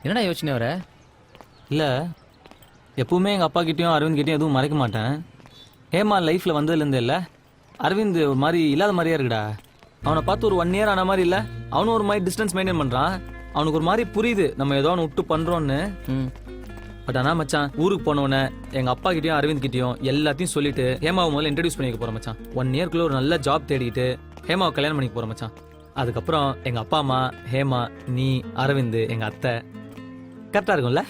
என்னடா யோசனை வர? இல்லை எப்பவுமே எங்கள் அப்பா கிட்டேயும் அரவிந்த் கிட்டேயும் எதுவும் மறைக்க மாட்டேன். ஹேமா லைஃப்பில் வந்ததுலேருந்து இல்லை, அரவிந்த் ஒரு மாதிரி இல்லாத மாதிரியே இருக்குடா. அவனை பார்த்து ஒரு 1 year ஆன மாதிரி இல்லை, அவனும் ஒரு மாதிரி டிஸ்டன்ஸ் மெயின்டைன் பண்ணுறான். அவனுக்கு ஒரு மாதிரி புரியுது நம்ம ஏதோ ஒன்று விட்டு பண்ணுறோன்னு. பட் ஆனால் மச்சான், ஊருக்கு போனோடனே எங்கள் அப்பா கிட்டேயும் அரவிந்த் கிட்டேயும் எல்லாத்தையும் சொல்லிட்டு ஹேமாவை முதல்ல இன்ட்ரடியூஸ் பண்ணிக்க போகிறோம் மச்சான். 1 yearக்குள்ளே ஒரு நல்ல ஜாப் தேடிட்டு ஹேமாவை கல்யாணம் பண்ணிக்க போகிறோம் மச்சான். அதுக்கப்புறம் எங்கள் அப்பா அம்மா, ஹேமா, நீ, அரவிந்த், எங்கள் அத்தை, கரெக்டாக இருக்கும்ல?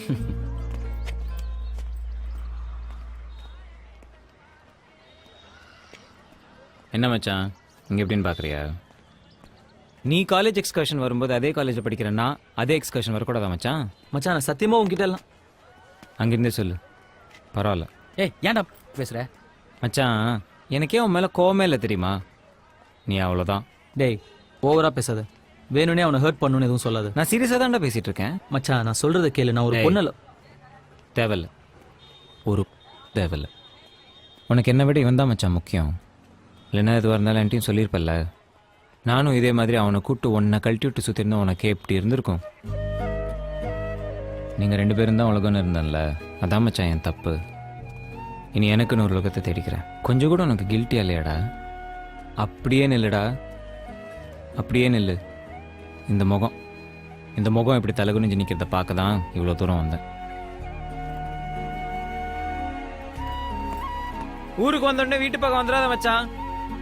என்ன மச்சான் இங்கே எப்படின்னு பார்க்குறியா? நீ காலேஜ் எக்ஸ்கர்ஷன் வரும்போது அதே காலேஜில் படிக்கிறேன்னா அதே எக்ஸ்கர்ஷன் வரக்கூடாதா மச்சான்? மச்சான் நான் சத்தியமாக உங்ககிட்ட எல்லாம் அங்கேருந்தே சொல்லு, பரவாயில்ல. ஏய் ஏன்டா பேசுகிற? மச்சான் எனக்கே உன் மேலே கோவமே இல்லை தெரியுமா? நீ அவ்வளோதான். டேய் ஓவரா பேசாத, வேணும்னே அவனை ஹர்ட் பண்ணணும்னு எதுவும் சொல்லாது. நான் சீரியஸாக தான்டா பேசிகிட்டு இருக்கேன். மச்சான் நான் சொல்கிறத கேளு, நான் ஒரு பொண்ணல. தேவையில்ல, ஒரு தேவையில்ல. உனக்கு என்ன விட இவன் தான் மச்சான் முக்கியம். இல்லைன்னா எதுவாக இருந்தாலும் என்கிட்டையும் சொல்லியிருப்பல்ல. நானும் இதே மாதிரி அவனை கூப்பிட்டு உன்னை கழட்டி விட்டு சுற்றிருந்தா உனக்கு எப்படி இருந்திருக்கும்? நீங்கள் 2 பேரும் தான் உலகம்னு இருந்தேன்ல, அதான் மச்சான் என் தப்பு. இனி எனக்குன்னு ஒரு உலகத்தை தேடிக்கிறேன். கொஞ்சம் கூட உனக்கு கில்ட்டியா இல்லையாடா? அப்படியே நில்லுடா, அப்படியே நில்லு. இந்த முகம் இப்படி தலகுனிஞ்சு நிற்கிறத பார்க்க தான் இவ்வளோ தூரம் வந்தேன். ஊருக்கு வந்தோடனே வீட்டு பக்கம் வந்துடாத மச்சான்.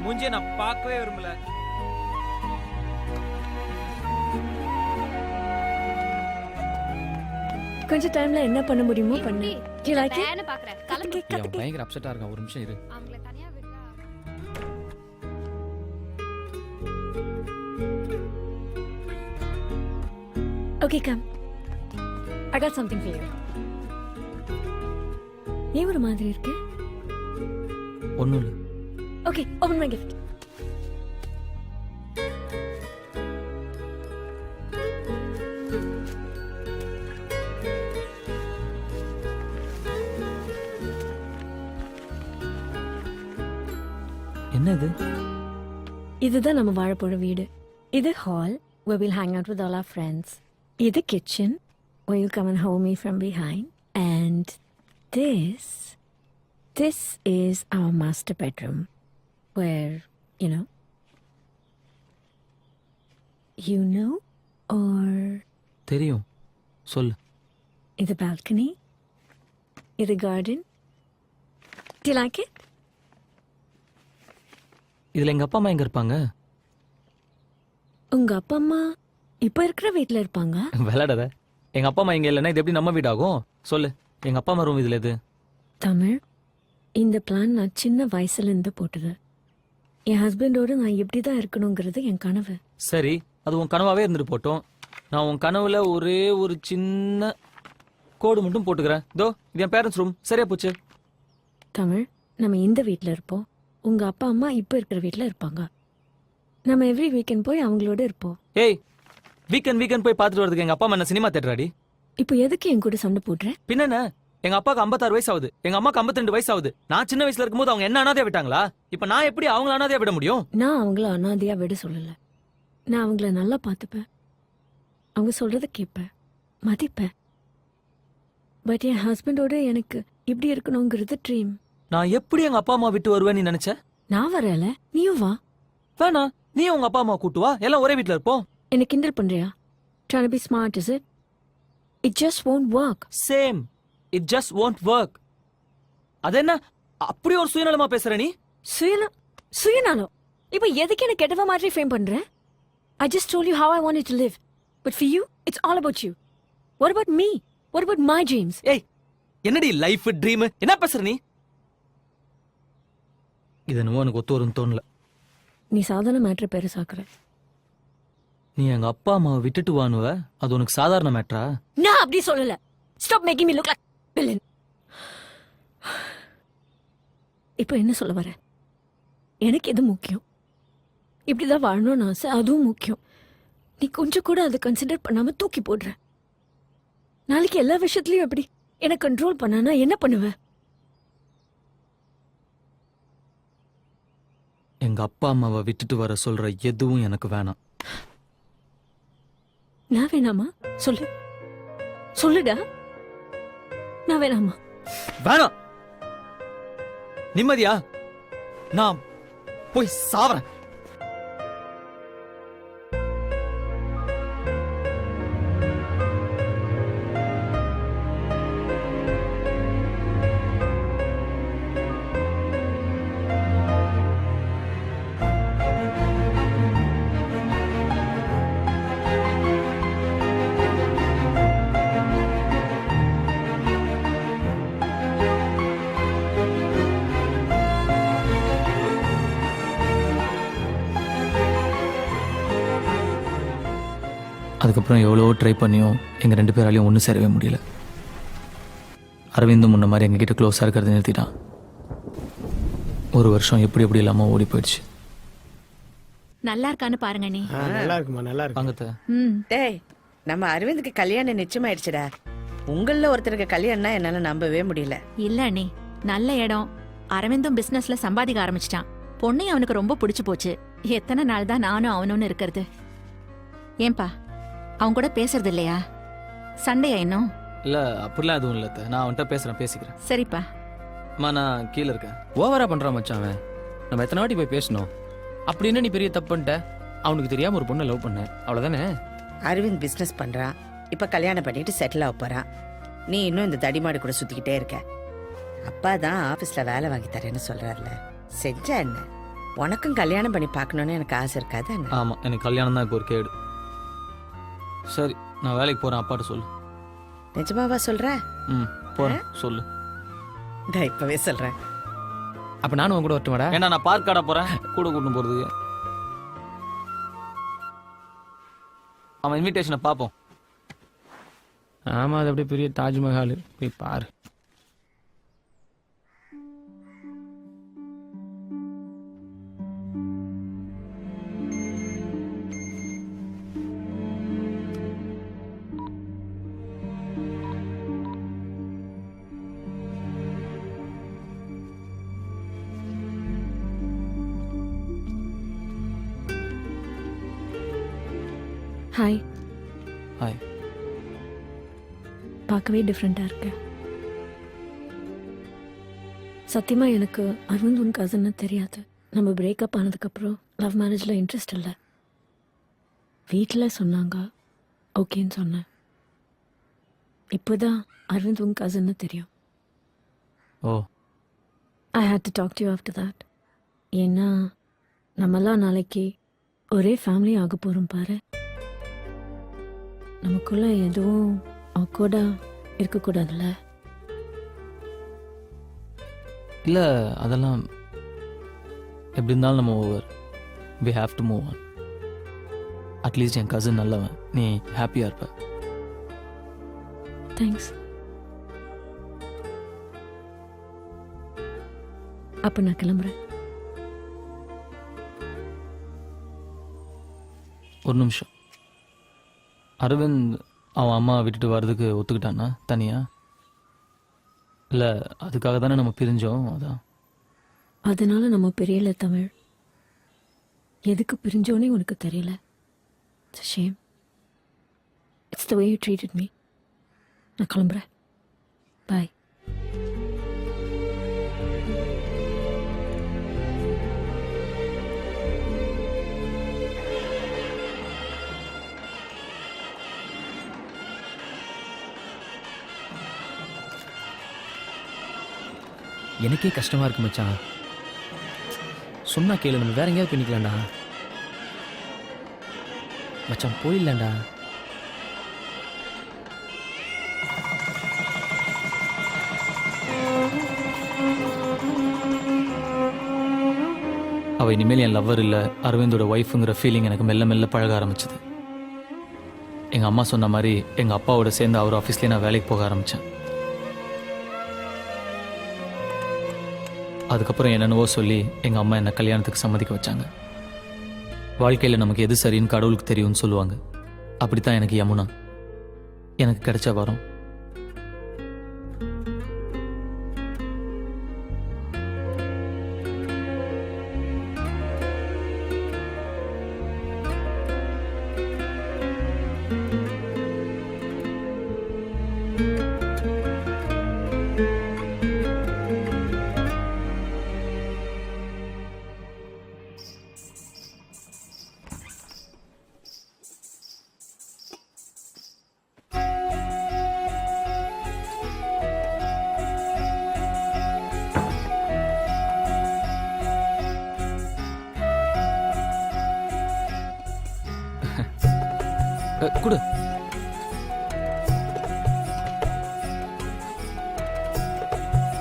மூஞ்சியை நான் பார்க்கவே விரும்பல. கொஞ்ச டைம்ல என்ன பண்ண முடியுமோ பண்ணு. You like it? நான் பாக்குறேன். கிளம்பு. அவன் பயங்கர அப்செட்டா இருக்கான். ஒரு நிமிஷம் இரு. அவங்கள தனியா விடுடா. Okay, come. I got something for you. நீ ஒரு மாதிரி இருக்கு. ஒன்றும் இல்லை. Okay, open my gift. என்ன இது? இதுதான் நம்ம வாழ போற வீடு. இது hall where we'll hang out with all our friends. இது kitchen where you'll come and hold me from behind. And this is our master bedroom where, you know or தெரியும், சொல்லு. இது balcony, இது garden. Do you like it? இதில் எங்கள் அப்பா அம்மா எங்கே இருப்பாங்க? உங்க அப்பா அம்மா இப்ப இருக்கிற வீட்ல இருப்பாங்க. விளையாடாத. எங்கள் அப்பா அம்மா இங்கே இல்லைன்னா இது எப்படி நம்ம வீடாகும்? சொல்லு, எங்கள் அப்பா அம்மா ரூம் இதில் எது? தமிழ், இந்த பிளான் நான் சின்ன வயசுல இருந்து போட்டது. என் ஹஸ்பண்டோடு நான் எப்படிதான் இருக்கணுங்கிறது என் கனவு. சரி, அது உன் கனவாவே இருந்துட்டு போட்டோம். நான் உன் கனவுல ஒரே ஒரு சின்ன கோடு மட்டும் போட்டுக்கிறேன். இதோ இது என் பேரண்ட்ஸ் ரூம். சரியா போச்சு. தமிழ், நம்ம இந்த வீட்ல இருப்போம். உங்க அப்பா அம்மா இப்ப இருக்கிற வீட்ல இருப்பாங்க. நம்ம எவ்ரி வீக்கெண்ட் போய் அவங்களோட இருப்போம். ஏய், வீக்கெண்ட் போய் பார்த்துட்டு வரதுக்கு எங்க அப்பா அம்மா என்ன சினிமா தேட்டராடி? இப்போ எதுக்கு என் கூட சண்டை போடுற? பின்ன எங்க அப்பாக்கு 56 வயசு ஆகுது, எங்க அம்மாக்கு 52 வயசு ஆகுது. நான் சின்ன வயசுல இருக்கும்போது அவங்க என்ன அனாதையா விட்டாங்களா? இப்ப நான் எப்படி அவங்கள அனாதையா விட முடியும்? நான் அவங்கள அனாதையா விட சொல்லல. நான் அவங்கள நல்லா பார்த்துப்பேன், அவங்க சொல்றத கேட்பேன், மதிப்பேன். பட் என் ஹஸ்பண்டோட எனக்கு இப்படி இருக்கணுங்கிறது ட்ரீம். நான் எப்படி எங்க அப்பா அம்மா விட்டு வருவேன் நீ நினைச்ச? நான் வரல, நீயும் வா. வேணா, நீ உங்க அப்பா அம்மா கூட்டு வா, எல்லாம் ஒரே வீட்ல இருப்போம். என்ன கிண்டல் பண்றியா? Trying to be smart, is it? It just won't work. Same. It just won't work. அது என்ன அப்படி ஒரு சுயநலமா பேசுற நீ? சுயநலம்? இப்போ எதுக்கு என்ன கெட்டவ மாதிரி ஃபேம் பண்ற? I just told you how I wanted to live. But for you, it's all about you. What about me? What about my dreams? ஏய், என்னடி லைஃப் ட்ரீம்? என்ன பேசுற நீ? இது என்னமோ எனக்கு ஒத்து வரும்னு தோணல. நீ சாதாரண மேட்டரை பெருசாக்குற. நீ எங்க அப்பா அம்மாவை விட்டுட்டு வானுவ, அது உனக்கு சாதாரண மேட்டரா? நான் அப்படி சொல்லல. Stop making me look like villain. இப்போ என்ன சொல்ல வர? எனக்கு எது முக்கியம்? இப்படிதான் வாழணும்னு ஆசை, அதுவும் முக்கியம். நீ கொஞ்சம் கூட அதை கன்சிடர் பண்ணாம தூக்கி போடுற. நாளைக்கு எல்லா விஷயத்துலயும் எப்படி என்ன கண்ட்ரோல் பண்ணானா என்ன பண்ணுவ? எங்க அப்பா அம்மாவை விட்டுட்டு வர சொல்ற எதுவும் எனக்கு வேணாம். நான் வேணாமா? சொல்லு. சொல்லுடா. நான் வேணாமா? வேணாம். நிம்மதியா நான் போய் சாவறேன். அதுக்கப்புறம் எவ்வளோ ட்ரை பண்ணியும் எங்கள் 2 பேராலையும் ஒன்றும் சேரவே முடியல. அரவிந்தும் முன்ன மாதிரி எங்ககிட்ட க்ளோஸாக இருக்கிறத நிறுத்திட்டான். 1 வருஷம் எப்படி இல்லாமல் ஓடி போயிடுச்சு. நல்லா இருக்கான்னு பாருங்க நீ. நல்லா இருக்குமா, நல்லா இருக்கு. வாங்கத்த. ம். டேய், நம்ம அரவிந்துக்கு கல்யாணம் நிச்சயமாயிடுச்சுடா. உங்கள ஒருத்தருக்கு கல்யாணம்னா என்னால நம்பவே முடியல. இல்ல அண்ணி, நல்ல இடம். அரவிந்தும் பிசினஸ்ல சம்பாதிக்க ஆரம்பிச்சிட்டான். பொண்ணையும் அவனுக்கு ரொம்ப பிடிச்சு போச்சு. எத்தனை நாள் தான் நானும் அவனும்னு இருக்கிறது? ஏன்பா அவன் கூட பேசுறது இல்லையா? சண்டையா இன்னும்? இல்லை அப்படிலாம் எதுவும் இல்லை. நான் அவன்கிட்ட பேசிக்கிறேன். சரிப்பா. அம்மா நான் கீழே இருக்கேன். ஓவரா பண்றான் மச்சான் அவன். நம்ம எத்தனை வாட்டி போய் பேசணும்? அப்படி என்ன நீ பெரிய தப்பு பண்ணிட்ட? அவனுக்கு தெரியாம ஒரு பொண்ணை லவ் பண்ண, அவ்வளவுதானே? அரவிந்த் பிசினஸ் பண்றான். இப்ப கல்யாணம் பண்ணிட்டு செட்டில் ஆக போறான். நீ இன்னும் இந்த தடிமாடு கூட சுத்திக்கிட்டே இருக்க. அப்பா தான் ஆபீஸ்ல வேலை வாங்கி தரேன்னு சொல்றாருல, செஞ்சா என்ன? உனக்கும் கல்யாணம் பண்ணி பார்க்கணும்னு எனக்கு ஆசை இருக்காது என்ன? ஆமாம், எனக்கு கல்யாணம் தான் இப்போ ஒரு கேடு. சரி, நான் வேலைக்கு போகிறேன். அப்பாட்ட சொல்லு. நிஜமாவா சொல்ற? ம், போகிறேன். சொல்லு. நான் இப்பவே சொல்றேன். அப்ப நானும் உன் கூட வரட்டுமாடா? ஏன்னா நான் பார்க் காட போகிறேன், கூட கூட்டின்னு போகிறதுக்கு. அவன் இன்விடேஷனை பார்ப்போம். ஆமா, அது அப்படியே பெரிய தாஜ்மஹால். போய் பாரு. ஹாய். ஹாய். பார்க்கவே டிஃப்ரெண்ட்டாக இருக்கு. சத்தியமா எனக்கு அரவிந்த் உன் கசன்னு தெரியாது. நம்ம பிரேக்கப் ஆனதுக்கப்புறம் லவ் மேரேஜில் இன்ட்ரெஸ்ட் இல்லை. வீட்டில் சொன்னாங்க, ஓகேன்னு சொன்னேன். இப்போதான் அரவிந்த் உன் கசன்னு தெரியும். Oh, I hate to talk to you after that. ஏன்னா நம்மலாம் நாளைக்கு ஒரே ஃபேமிலி ஆக போகிறோம் பாரு. நமக்குள்ள எதுவும் ஆக்வர்டாக இருக்கக்கூடாதுல்ல? இல்லை அதெல்லாம் எப்படி இருந்தாலும் நம்ம over. We have to move on. At least என் கசின் நல்லவன், நீ ஹாப்பியாக இருப்ப. தேங்க்ஸ். அப்போ நான் கிளம்புறேன். ஒரு நிமிஷம். அரவிந்த் அவன் அம்மா விட்டுட்டு வர்றதுக்கு ஒத்துக்கிட்டானா தனியா? இல்லை அதுக்காக தானே நம்ம பிரிஞ்சோம், அதான். அதனால நம்ம பிரியல தமிழ். எதுக்கு பிரிஞ்சோன்னே உனக்கு தெரியல. It's a shame. It's the way you treated me. நான் கிளம்புறேன். பாய். எனக்கே கஷ்டமா இருக்கு மச்சான். சொன்னா கேளு, நம்ம வேற எங்கேயாவது பண்ணிக்கலாம்டா மச்சான். போயிடலாம்டா. அவள் இனிமேல் என் லவ்வர் இல்லை, அரவிந்தோட ஒய்ஃபுங்கிற ஃபீலிங் எனக்கு மெல்ல மெல்ல பழக ஆரம்பிச்சது. எங்கள் அம்மா சொன்ன மாதிரி எங்கள் அப்பாவோட சேர்ந்து அவர் ஆஃபீஸ்லேயே நான் வேலைக்கு போக ஆரம்பித்தேன். அதுக்கப்புறம் என்னென்னவோ சொல்லி எங்கள் அம்மா என்னை கல்யாணத்துக்கு சம்மதிக்க வச்சாங்க. வாழ்க்கையில் நமக்கு எது சரின்னு கடவுளுக்கு தெரியும்னு சொல்லுவாங்க. அப்படித்தான் எனக்கு யமுனா எனக்கு கிடைச்ச வரம். கொடு.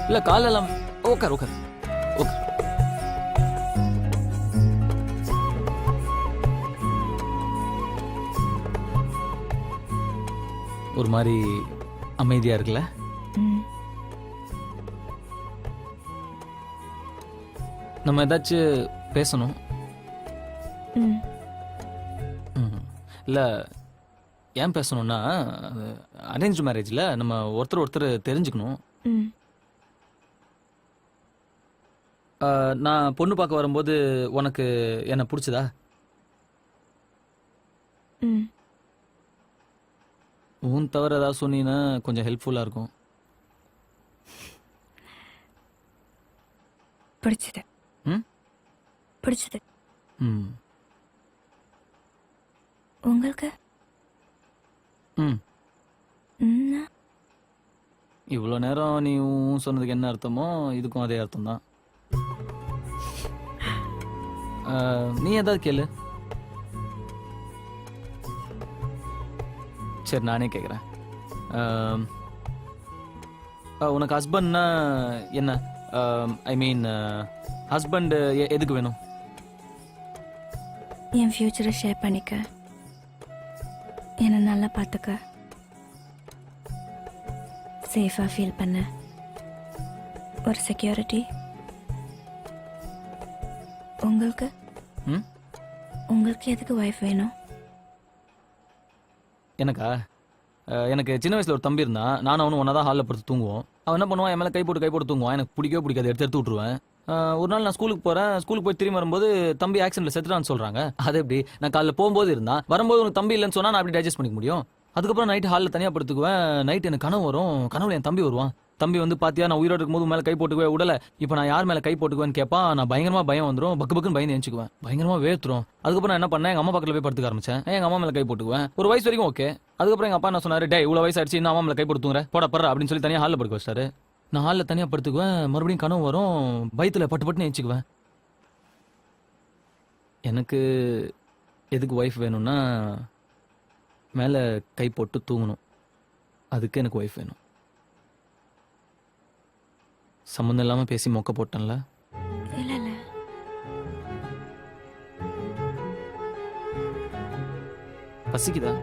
இல்ல கால் எல்லாம் உட்கார் உட்கார் உட்கார். ஒரு மாதிரி அமைதியா இருக்குல்ல? ம். நம்ம ஏதாச்சும் பேசணும். ம். இல்லை ஏன் பேசணும்னா அரேஞ்ச் மேரேஜில் நம்ம ஒருத்தர் ஒருத்தர் தெரிஞ்சுக்கணும். ம். நான் பொண்ணு பார்க்க வரும்போது உனக்கு என்ன பிடிச்சதா? ம். உன் தவிர ஏதாவது சொன்னீங்கன்னா கொஞ்சம் ஹெல்ப்ஃபுல்லாக இருக்கும். பிடிச்சது. ம்? பிடிச்சது. ம் உங்களுக்கு? ம் ம்னா? இவ்வளோ நேரம் நீ ஊன் சொன்னதுக்கு என்ன அர்த்தமோ இதுக்கும் அதே அர்த்தம் தான். நீ ஏதாவது கேளு. சரி நானே கேட்குறேன். உனக்கு ஹஸ்பண்ட்னா என்ன? ஐ மீன் ஹஸ்பண்ட் எதுக்கு வேணும்? என் ஃப்யூச்சரை ஷேர் பண்ணிக்க, என்னை நல்லா பார்த்துக்க, சேஃபாக ஃபீல் பண்ண ஒரு செக்யூரிட்டி. உங்களுக்கு? ம் உங்களுக்கு எதுக்கு ஒய்ஃப் வேணும்? எனக்கா? எனக்கு சின்ன வயசுல ஒரு தம்பி இருந்தான். நானும் அவனும் ஒன்றா தான் ஹாலில் படுத்து தூங்குவோம். அவன் என்ன பண்ணுவான், என் மேலே கை போட்டு தூங்குவான். எனக்கு பிடிக்கவே பிடிக்காது, எடுத்து எடுத்து விட்ருவேன். ஒரு நாள் நான் ஸ்கூலுக்கு போகிறேன். ஸ்கூலுக்கு போய் திரும்பி வரும்போது தம்பி ஆக்சிடென்ட்ல செத்துட்டான்னு சொல்கிறாங்க. அது எப்படி? நான் காலைல போகும்போது இருந்தான், வரும்போது உனக்கு தம்பி இல்லைன்னு சொன்னால் நான் அப்படி டைஜஸ்ட் பண்ணிக்க முடியும்? அதுக்கப்புறம் நைட்டு ஹாலில் தனியாக படுத்துக்குவேன். நைட் எனக்கு கனவு வரும். கனவுல என் தம்பி வருவான். தம்பி வந்து பாத்தியா நான் உயிரோடு இருக்கும்போது மேலே கை போட்டுக்குவேன் விடல, இப்போ நான் யார் மேலே கை போட்டுக்குவேன்னு கேட்பான். நான் பயங்கரமாக பயம் வந்துடும், பக்கு பக்குன்னு பயந்து எழுச்சிக்குவேன், பயங்கரமாக வேர்த்துரும். அதுக்கப்புறம் நான் என்ன பண்ணேன், எங்கள் அம்மா பக்கத்தில் போய் படுத்துக்க ஆரம்பிச்சேன். எங்கள் அம்மா மேலே கை போட்டுக்குவேன். ஒரு வயசு வரைக்கும் ஓகே. அதுக்கப்புறம் எங்கள் அப்பா என்ன சொன்னார், டே இவ்வளோ வயசு ஆயிடுச்சு இன்னும் அம்மா மேலே கை போட்டுங்கிற போட படுற அப்படின்னு சொல்லி தனியாக ஹாலில் படுக்க வச்சாரு. நான் ஹாலில் தனியாக படுத்துக்குவேன். மறுபடியும் கனவு வரும், பயத்தில் பட்டு பட்டுன்னு எழுச்சிக்குவேன். எனக்கு எதுக்கு ஒய்ஃப் வேணும்னா மேலே கை போட்டு தூங்கணும். அதுக்கு எனக்கு ஒய்ஃப் வேணும். சம்மந்தம் இல்லாமல் பேசி மொக்க போட்டேன்ல? இல்லை இல்லை, பசிக்குதா?